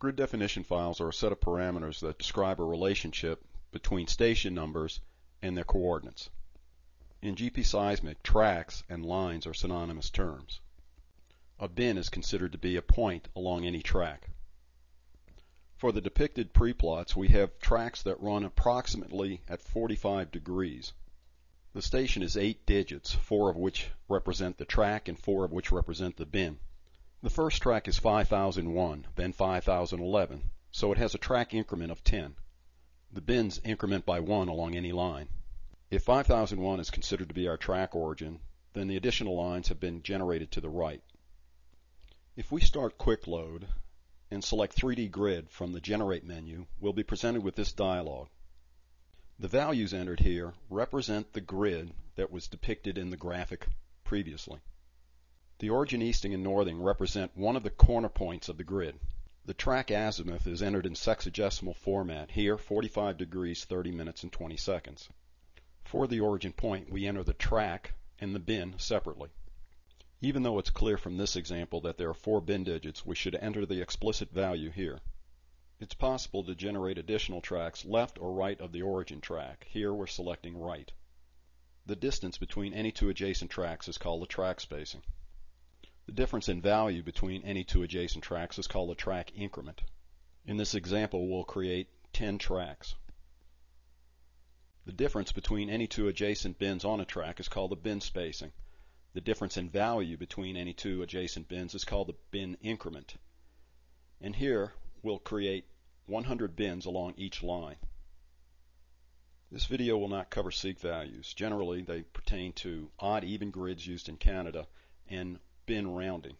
Grid definition files are a set of parameters that describe a relationship between station numbers and their coordinates. In GPSeismic, tracks and lines are synonymous terms. A bin is considered to be a point along any track. For the depicted preplots, we have tracks that run approximately at 45 degrees. The station is 8 digits, 4 of which represent the track and 4 of which represent the bin. The first track is 5001, then 5011, so it has a track increment of 10. The bins increment by 1 along any line. If 5001 is considered to be our track origin, then the additional lines have been generated to the right. If we start Quick Load and select 3D Grid from the Generate menu, we'll be presented with this dialog. The values entered here represent the grid that was depicted in the graphic previously. The origin, easting, and northing represent one of the corner points of the grid. The track azimuth is entered in sexagesimal format, here 45 degrees, 30 minutes, and 20 seconds. For the origin point, we enter the track and the bin separately. Even though it's clear from this example that there are 4 bin digits, we should enter the explicit value here. It's possible to generate additional tracks left or right of the origin track. Here we're selecting right. The distance between any two adjacent tracks is called the track spacing. The difference in value between any two adjacent tracks is called the track increment. In this example, we'll create 10 tracks. The difference between any two adjacent bins on a track is called the bin spacing. The difference in value between any two adjacent bins is called the bin increment. And here we'll create 100 bins along each line. This video will not cover seek values. Generally, they pertain to odd-even grids used in Canada and bin rounding.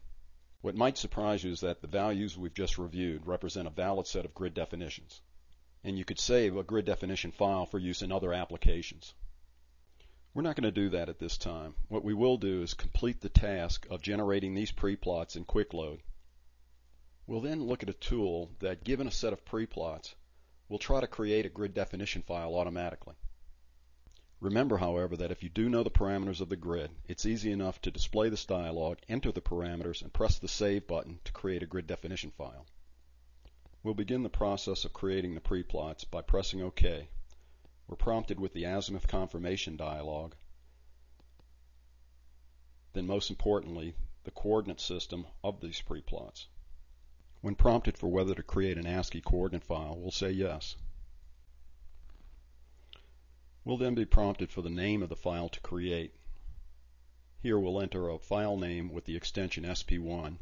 What might surprise you is that the values we've just reviewed represent a valid set of grid definitions, and you could save a grid definition file for use in other applications. We're not going to do that at this time. What we will do is complete the task of generating these preplots in Quick Load. We'll then look at a tool that, given a set of preplots, will try to create a grid definition file automatically. Remember, however, that if you do know the parameters of the grid, it's easy enough to display this dialog, enter the parameters, and press the Save button to create a grid definition file. We'll begin the process of creating the preplots by pressing OK. We're prompted with the azimuth confirmation dialog. Then, most importantly, the coordinate system of these preplots. When prompted for whether to create an ASCII coordinate file, we'll say yes. We'll then be prompted for the name of the file to create. Here we'll enter a file name with the extension SP1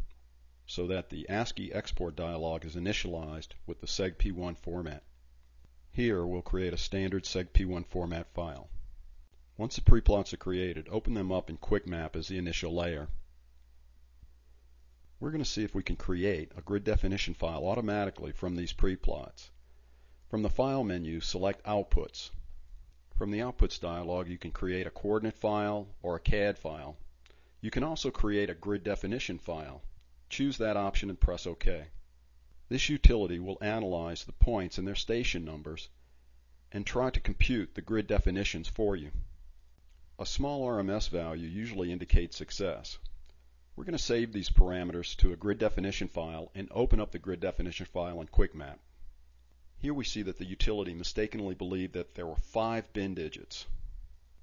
so that the ASCII export dialog is initialized with the segp1 format. Here we'll create a standard segp1 format file. Once the preplots are created, open them up in QuickMap as the initial layer. We're going to see if we can create a grid definition file automatically from these preplots. From the File menu, select Outputs. From the Outputs dialog, you can create a coordinate file or a CAD file. You can also create a grid definition file. Choose that option and press OK. This utility will analyze the points and their station numbers and try to compute the grid definitions for you. A small RMS value usually indicates success. We're going to save these parameters to a grid definition file and open up the grid definition file in QuickMap. Here we see that the utility mistakenly believed that there were 5 bin digits.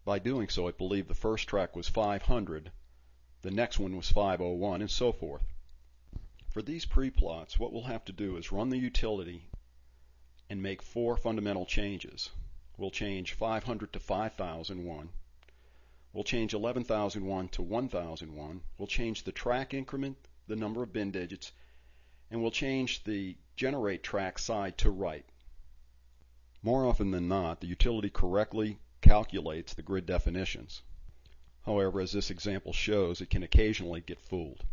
By doing so, it believed the first track was 500, the next one was 501, and so forth. For these preplots, what we'll have to do is run the utility and make 4 fundamental changes. We'll change 500 to 5001. We'll change 11,001 to 1,001. We'll change the track increment, the number of bin digits, and we'll change the generate track side to right. More often than not, the utility correctly calculates the grid definitions. However, as this example shows, it can occasionally get fooled.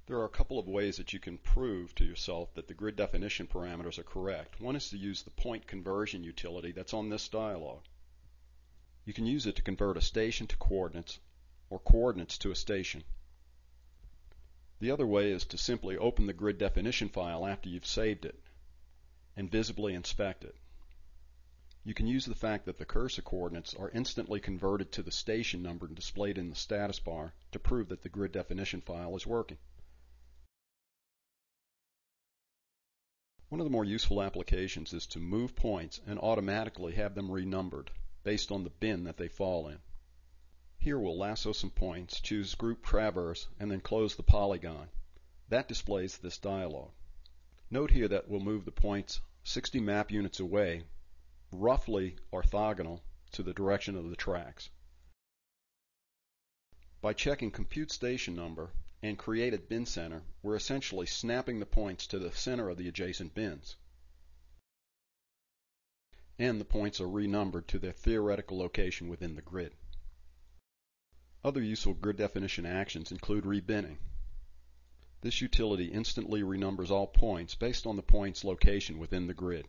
There are a couple of ways that you can prove to yourself that the grid definition parameters are correct. One is to use the point conversion utility that's on this dialog. You can use it to convert a station to coordinates or coordinates to a station. The other way is to simply open the grid definition file after you've saved it and visibly inspect it. You can use the fact that the cursor coordinates are instantly converted to the station number displayed in the status bar to prove that the grid definition file is working. One of the more useful applications is to move points and automatically have them renumbered based on the bin that they fall in. Here we'll lasso some points, choose Group Traverse, and then close the polygon. That displays this dialog. Note here that we'll move the points 60 map units away, roughly orthogonal to the direction of the tracks. By checking Compute Station Number and Created Bin Center, we're essentially snapping the points to the center of the adjacent bins. And the points are renumbered to their theoretical location within the grid. Other useful grid definition actions include rebinning. This utility instantly renumbers all points based on the point's location within the grid.